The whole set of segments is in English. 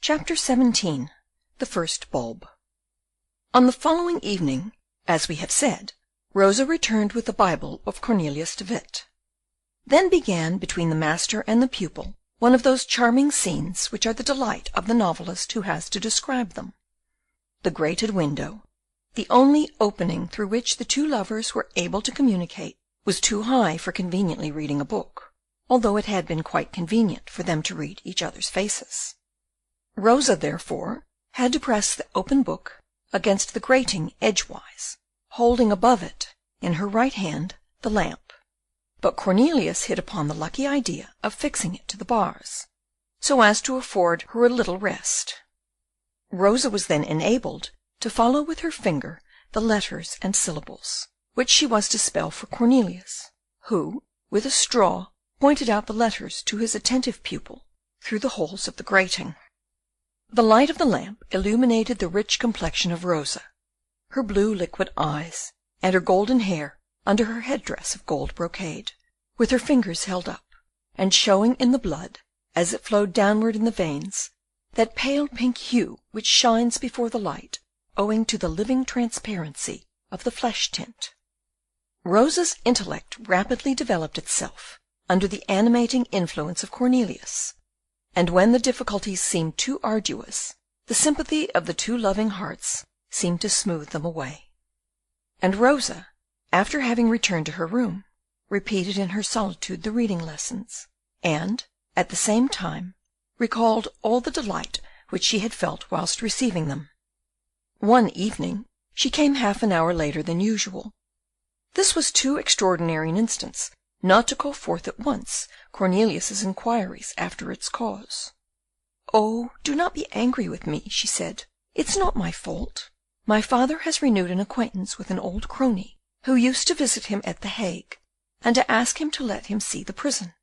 Chapter 17. The First Bulb. On the following evening, as we have said, Rosa returned with the Bible of Cornelius de Witt. Then began, between the master and the pupil, one of those charming scenes which are the delight of the novelist who has to describe them. The grated window, the only opening through which the two lovers were able to communicate, was too high for conveniently reading a book, although it had been quite convenient for them to read each other's faces. Rosa, therefore, had to press the open book against the grating edgewise, holding above it, in her right hand, the lamp. But Cornelius hit upon the lucky idea of fixing it to the bars, so as to afford her a little rest. Rosa was then enabled to follow with her finger the letters and syllables, which she was to spell for Cornelius, who, with a straw, pointed out the letters to his attentive pupil through the holes of the grating. The light of the lamp illuminated the rich complexion of Rosa, her blue liquid eyes, and her golden hair under her headdress of gold brocade, with her fingers held up, and showing in the blood, as it flowed downward in the veins, that pale pink hue which shines before the light, owing to the living transparency of the flesh tint. Rosa's intellect rapidly developed itself under the animating influence of Cornelius, and when the difficulties seemed too arduous, the sympathy of the two loving hearts seemed to smooth them away. And Rosa, after having returned to her room, repeated in her solitude the reading lessons, and, at the same time, recalled all the delight which she had felt whilst receiving them. One evening she came half an hour later than usual. This was too extraordinary an instance not to call forth at once Cornelius's inquiries after its cause. "Oh, do not be angry with me," she said. "It's not my fault. My father has renewed an acquaintance with an old crony who used to visit him at the Hague, and to ask him to let him see the prison.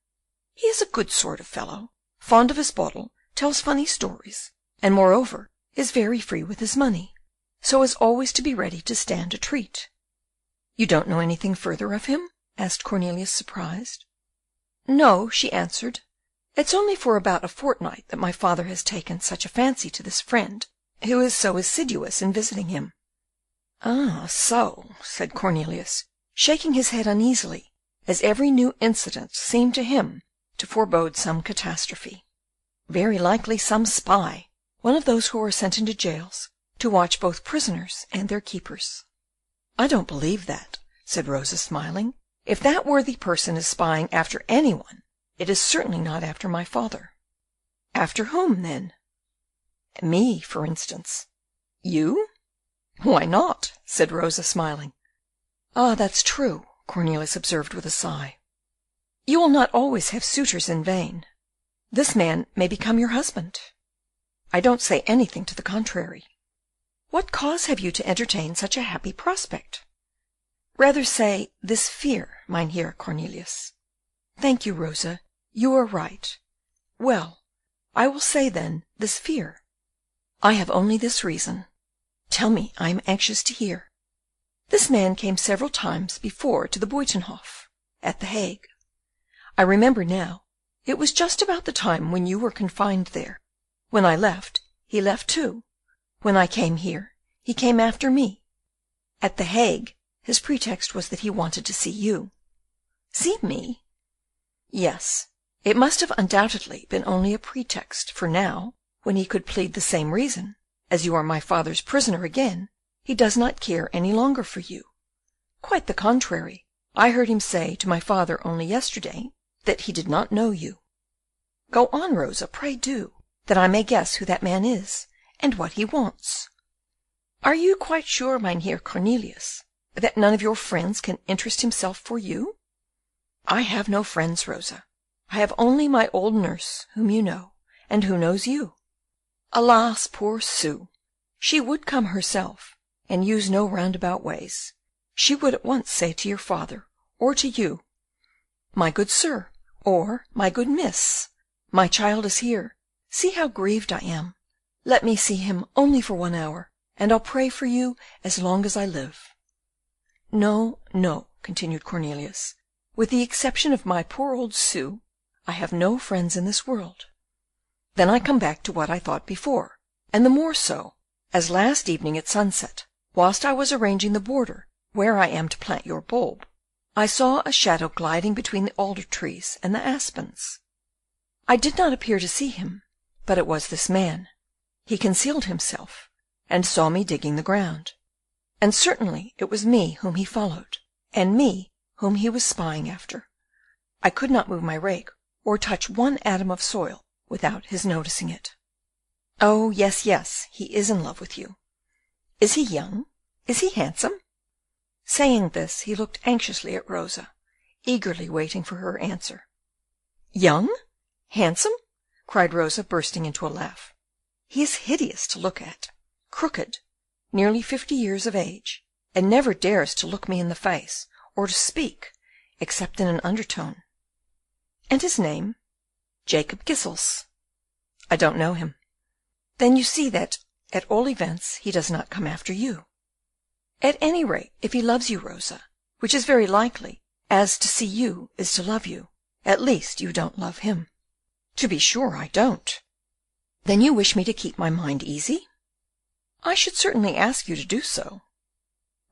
He is a good sort of fellow, fond of his bottle, tells funny stories, and moreover is very free with his money, so as always to be ready to stand a treat." "You don't know anything further of him?" asked Cornelius, surprised. "No," she answered. "It's only for about a fortnight that my father has taken such a fancy to this friend, who is so assiduous in visiting him." "Ah, so," said Cornelius, shaking his head uneasily, as every new incident seemed to him to forebode some catastrophe. "Very likely some spy, one of those who are sent into jails to watch both prisoners and their keepers." "I don't believe that," said Rosa, smiling. "If that worthy person is spying after anyone, it is certainly not after my father." "After whom, then?" "Me, for instance." "You?" "Why not?" said Rosa, smiling. "Ah, that's true," Cornelius observed with a sigh. "You will not always have suitors in vain. This man may become your husband." "I don't say anything to the contrary." "What cause have you to entertain such a happy prospect?" "Rather say, this fear, Mynheer Cornelius." "Thank you, Rosa, you are right. Well, I will say then, this fear. I have only this reason. Tell me, I am anxious to hear. This man came several times before to the Buitenhof, at the Hague. I remember now, it was just about the time when you were confined there. When I left, he left too. When I came here, he came after me. At the Hague, his pretext was that he wanted to see you." "See me?" "Yes, it must have undoubtedly been only a pretext, for now, when he could plead the same reason, as you are my father's prisoner again, he does not care any longer for you. Quite the contrary. I heard him say to my father only yesterday that he did not know you." "Go on, Rosa, pray do, that I may guess who that man is, and what he wants." "Are you quite sure, Mynheer Cornelius, that none of your friends can interest himself for you?" "I have no friends, Rosa. I have only my old nurse, whom you know, and who knows you. Alas, poor Sue! She would come herself, and use no roundabout ways. She would at once say to your father, or to you, 'My good sir,' or 'My good miss, my child is here. See how grieved I am. Let me see him only for 1 hour, and I'll pray for you as long as I live.' No, no," continued Cornelius, "with the exception of my poor old Sue, I have no friends in this world." Then I come back to what I thought before, and the more so, as last evening at sunset, whilst I was arranging the border where I am to plant your bulb, I saw a shadow gliding between the alder trees and the aspens. I did not appear to see him, but it was this man. He concealed himself, and saw me digging the ground, and certainly it was me whom he followed, and me whom he was spying after. I could not move my rake, or touch one atom of soil, without his noticing it. Oh, yes, yes, he is in love with you. Is he young? Is he handsome? Saying this, he looked anxiously at Rosa, eagerly waiting for her answer. Young? Handsome? Cried Rosa, bursting into a laugh. He is hideous to look at, crooked, nearly 50 years of age, and never dares to look me in the face, or to speak, except in an undertone. And his name? Jacob Kissels. I don't know him. Then you see that, at all events, he does not come after you. At any rate, if he loves you, Rosa, which is very likely, as to see you is to love you, at least you don't love him. To be sure I don't. Then you wish me to keep my mind easy? I should certainly ask you to do so.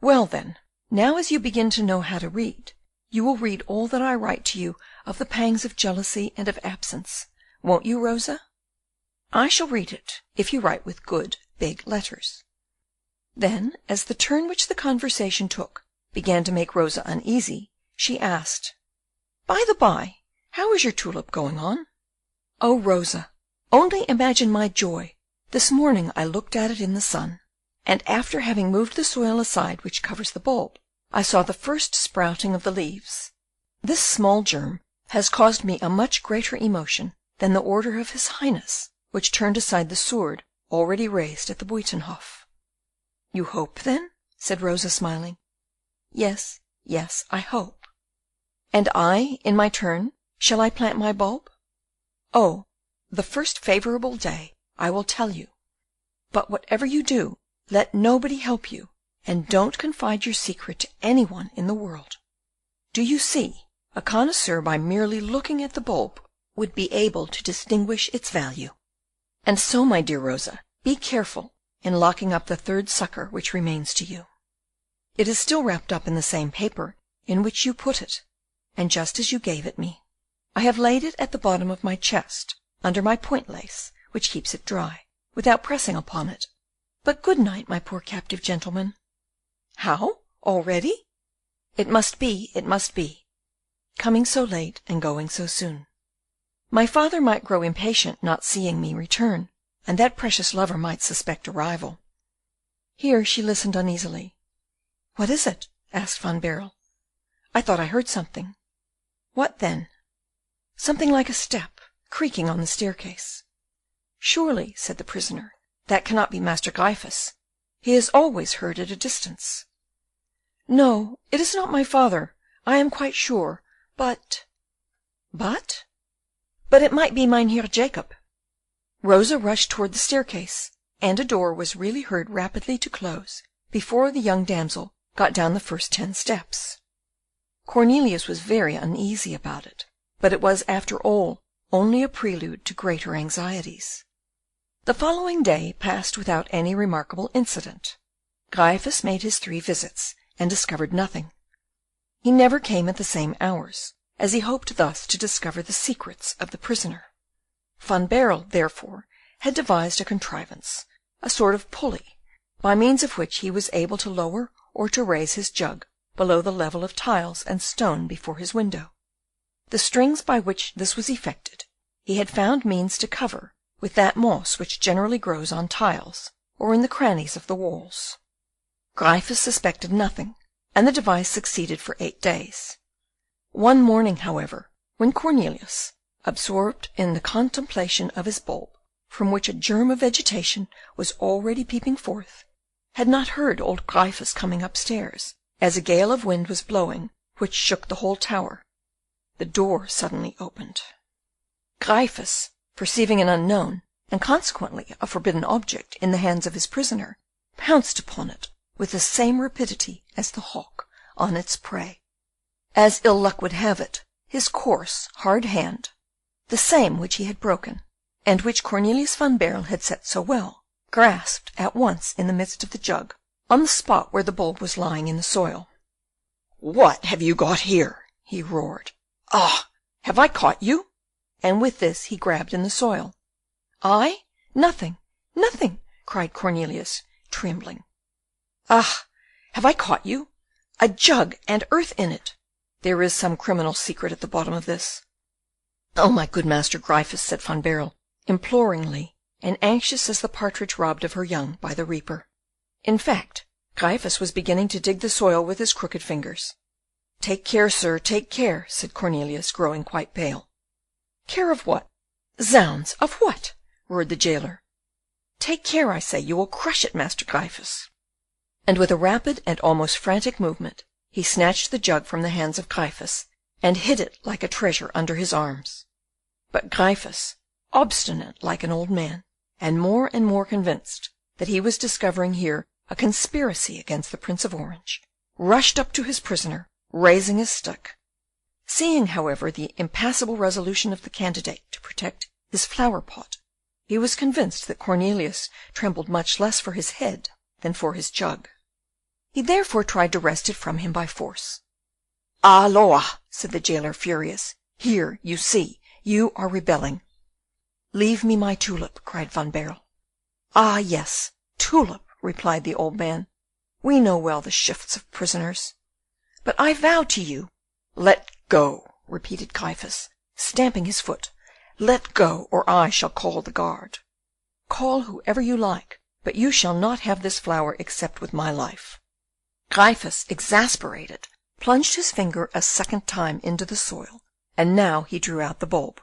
Well then, now as you begin to know how to read, you will read all that I write to you of the pangs of jealousy and of absence, won't you, Rosa? I shall read it, if you write with good, big letters. Then, as the turn which the conversation took began to make Rosa uneasy, she asked, By the by, how is your tulip going on? Oh, Rosa, only imagine my joy. This morning I looked at it in the sun, and after having moved the soil aside which covers the bulb, I saw the first sprouting of the leaves. This small germ has caused me a much greater emotion than the order of his Highness, which turned aside the sword already raised at the Buitenhof. You hope, then? Said Rosa, smiling. Yes, yes, I hope. And I, in my turn, shall I plant my bulb? Oh, the first favourable day, I will tell you. But whatever you do, let nobody help you, and don't confide your secret to anyone in the world. Do you see, a connoisseur by merely looking at the bulb would be able to distinguish its value. And so, my dear Rosa, be careful in locking up the third sucker which remains to you. It is still wrapped up in the same paper in which you put it, and just as you gave it me. I have laid it at the bottom of my chest, under my point lace, which keeps it dry, without pressing upon it. But good night, my poor captive gentleman. How? Already? It must be, it must be. Coming so late and going so soon. My father might grow impatient not seeing me return, and that precious lover might suspect a rival. Here she listened uneasily. What is it? Asked Van Baerle. I thought I heard something. What then? Something like a step, creaking on the staircase. Surely, said the prisoner, that cannot be Master Caiaphas. He is always heard at a distance. No, it is not my father, I am quite sure, but... But it might be Mynheer Jacob. Rosa rushed toward the staircase, and a door was really heard rapidly to close before the young damsel got down the first 10 steps. Cornelius was very uneasy about it, but it was after all only a prelude to greater anxieties. The following day passed without any remarkable incident. Caiaphas made his 3 visits, and discovered nothing. He never came at the same hours, as he hoped thus to discover the secrets of the prisoner. Van Baerle, therefore, had devised a contrivance, a sort of pulley, by means of which he was able to lower or to raise his jug below the level of tiles and stone before his window. The strings by which this was effected he had found means to cover with that moss which generally grows on tiles or in the crannies of the walls. Caiaphas suspected nothing, and the device succeeded for 8 days. One morning, however, when Cornelius, absorbed in the contemplation of his bulb, from which a germ of vegetation was already peeping forth, had not heard old Caiaphas coming upstairs, as a gale of wind was blowing, which shook the whole tower, the door suddenly opened. Caiaphas, perceiving an unknown, and consequently a forbidden object, in the hands of his prisoner, pounced upon it with the same rapidity as the hawk on its prey. As ill luck would have it, his coarse, hard hand, the same which he had broken, and which Cornelius van Baerle had set so well, grasped at once in the midst of the jug, on the spot where the bulb was lying in the soil. "What have you got here?" he roared. "Ah, have I caught you?" And with this he grabbed in the soil. "I? Nothing, nothing," cried Cornelius, trembling. "Ah, have I caught you? A jug and earth in it! There is some criminal secret at the bottom of this." "Oh, my good Master Caiaphas," said Van Baerle, imploringly, and anxious as the partridge robbed of her young by the reaper. In fact, Caiaphas was beginning to dig the soil with his crooked fingers. "Take care, sir, take care," said Cornelius, growing quite pale. "Care of what? Zounds, of what?" roared the jailer. "Take care, I say, you will crush it, Master Caiaphas." And with a rapid and almost frantic movement, he snatched the jug from the hands of Caiaphas, and hid it like a treasure under his arms. But Caiaphas, obstinate like an old man, and more convinced that he was discovering here a conspiracy against the Prince of Orange, rushed up to his prisoner, raising his stick. Seeing, however, the impassible resolution of the candidate to protect his flower-pot, he was convinced that Cornelius trembled much less for his head than for his jug. He therefore tried to wrest it from him by force. "Ah, loa," said the jailer, furious. "Here, you see, you are rebelling." "Leave me my tulip," cried Van Baerle. "Ah, yes, tulip," replied the old man. "We know well the shifts of prisoners. But I vow to you—" "Let go," repeated Caiaphas, stamping his foot. "Let go, or I shall call the guard." "Call whoever you like, but you shall not have this flower except with my life." Caiaphas, exasperated, plunged his finger a second time into the soil, and now he drew out the bulb,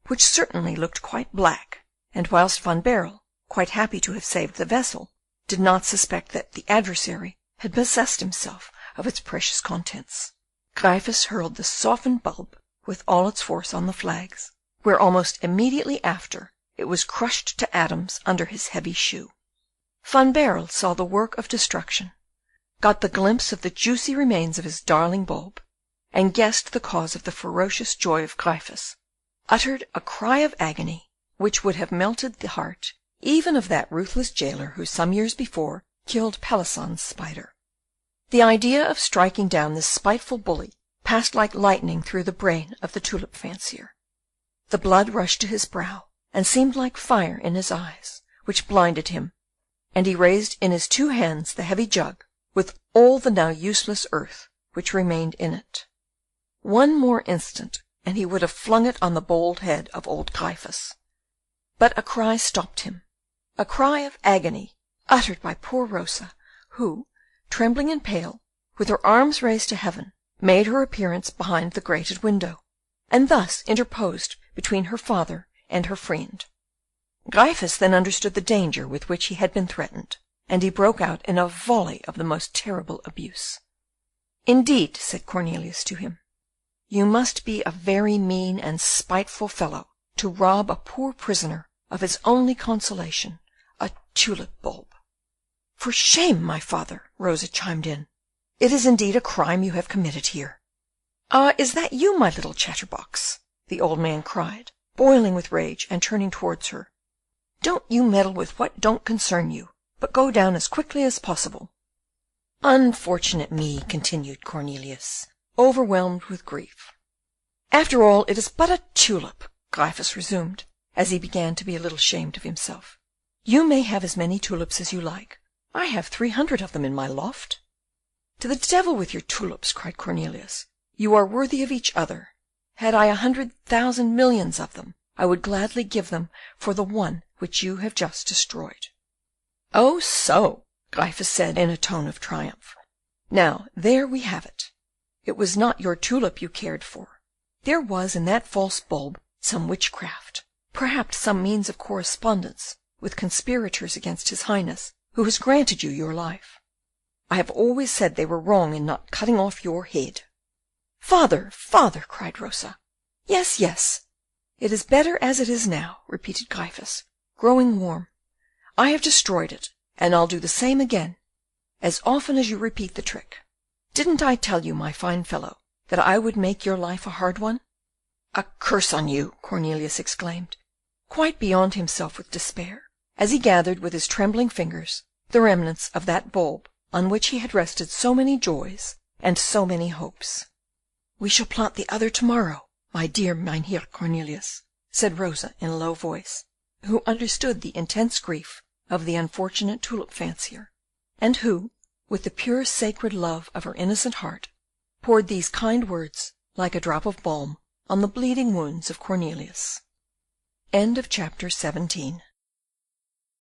which certainly looked quite black, and whilst Van Baerle, quite happy to have saved the vessel, did not suspect that the adversary had possessed himself of its precious contents, Caiaphas hurled the softened bulb with all its force on the flags, where almost immediately after it was crushed to atoms under his heavy shoe. Van Baerle saw the work of destruction, got the glimpse of the juicy remains of his darling bulb, and guessed the cause of the ferocious joy of Caiaphas, uttered a cry of agony which would have melted the heart even of that ruthless jailer who some years before killed Pelisson's spider. The idea of striking down this spiteful bully passed like lightning through the brain of the tulip fancier. The blood rushed to his brow, and seemed like fire in his eyes, which blinded him, and he raised in his two hands the heavy jug, with all the now useless earth which remained in it. One more instant, and he would have flung it on the bald head of old Caiaphas. But a cry stopped him, a cry of agony, uttered by poor Rosa, who, trembling and pale, with her arms raised to heaven, made her appearance behind the grated window, and thus interposed between her father and her friend. Caiaphas then understood the danger with which he had been threatened, and he broke out in a volley of the most terrible abuse. "Indeed," said Cornelius to him, "you must be a very mean and spiteful fellow to rob a poor prisoner of his only consolation, a tulip bulb." "For shame, my father," Rosa chimed in. "It is indeed a crime you have committed here." "Ah, is that you, my little chatterbox?" the old man cried, boiling with rage and turning towards her. "Don't you meddle with what don't concern you, but go down as quickly as possible." "Unfortunate me," continued Cornelius, overwhelmed with grief. "After all, it is but a tulip," Caiaphas resumed, as he began to be a little ashamed of himself. "You may have as many tulips as you like. I have 300 of them in my loft." "To the devil with your tulips," cried Cornelius. "You are worthy of each other. Had I 100,000 millions of them, I would gladly give them for the one which you have just destroyed." "Oh, so!" Caiaphas said in a tone of triumph. "Now, there we have it. It was not your tulip you cared for. There was in that false bulb some witchcraft, perhaps some means of correspondence with conspirators against his Highness, who has granted you your life. I have always said they were wrong in not cutting off your head." "Father, father!" cried Rosa. "Yes, yes, it is better as it is now," repeated Caiaphas, growing warm. "I have destroyed it, and I'll do the same again, as often as you repeat the trick. Didn't I tell you, my fine fellow, that I would make your life a hard one?" "A curse on you!" Cornelius exclaimed. quite beyond himself with despair, as he gathered with his trembling fingers the remnants of that bulb on which he had rested so many joys and so many hopes. "We shall plant the other to-morrow, my dear Mynheer Cornelius," said Rosa in a low voice, who understood the intense grief of the unfortunate tulip fancier, and who, with the pure sacred love of her innocent heart, poured these kind words like a drop of balm on the bleeding wounds of Cornelius. Chapter 17